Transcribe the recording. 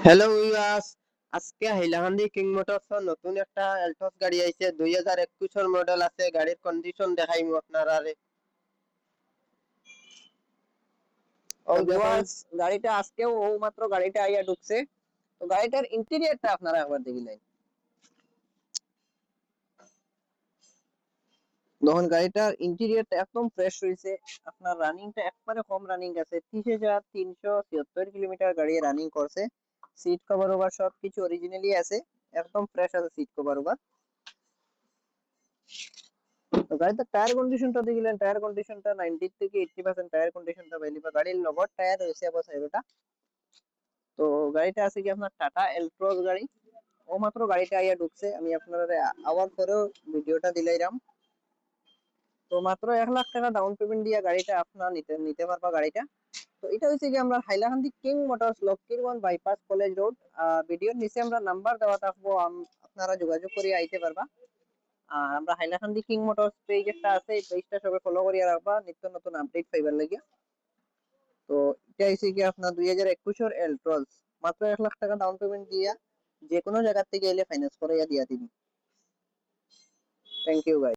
Hello viewers, আজকে Hailakandi king মোটরসের নতুন একটা এলটস গাড়ি আইছে। 2021 এর মডেল আছে। গাড়ির কন্ডিশন দেখাইমু আপনারা। ও তো দেখুন, ভিউয়ার্স, গাড়িটা আজকেও ও মাত্র গাড়িটা আইয়া ঢুকছে। তো গাড়িটার ইন্টেরিয়রটা আপনারা একবার দেখিলেন। দেখুন গাড়িটার ইন্টেরিয়রটা একদম ফ্রেশ রয়েছে। আপনার রানিংটা একবারে কম রানিং আছে, 30,376 কিলোমিটার গাড়ি রানিং করছে। সিট কভার ওভার সবকিছু অরিজিনালি আছে, একদম ফ্রেশ আছে সিট কভার ওভার। তো গাড়িতে টায়ার কন্ডিশনটা দেখিলেন, টায়ার কন্ডিশনটা 90 থেকে 80% টায়ার কন্ডিশনটা পাইলিবা। গাড়ির লগত টায়ার রয়েছে আবার সাইডটা। তো গাড়িটা আছে কি আপনার টাটা এলট্রস গাড়ি। ও মাত্র গাড়িটা আইয়া ঢুকছে, আমি আপনারা আওয়ার পরেও ভিডিওটা দিলাইরাম। তো মাত্র 1 লাখ টাকা ডাউন পেমেন্ট দিয়ে গাড়িটা আপনারা নিতে নিতে পারবা গাড়িটা। তো এটা হচ্ছে কি আমরা Hailakandi King Motors, Lakshmirganj bypass college road. ভিডিওর নিচে আমরা নাম্বার দেওয়া থাকবো, আপনারা যোগাযোগ করে আইতে পারবা। আর আমরা হাইলাকান্দি কিং মোটরস পেজ একটা আছে, এই পেজটা সবাই ফলো করিয়া রাখবা নিত্য নতুন আপডেট পাইবার লাগিয়া। তো এটা হচ্ছে কি আপনার 2021 এর এলট্রস, মাত্র 1 লাখ টাকা ডাউন পেমেন্ট দিয়া যে কোনো জায়গা থেকে এলে ফাইন্যান্স করাইয়া দিয়া দিবি। Thank you guys.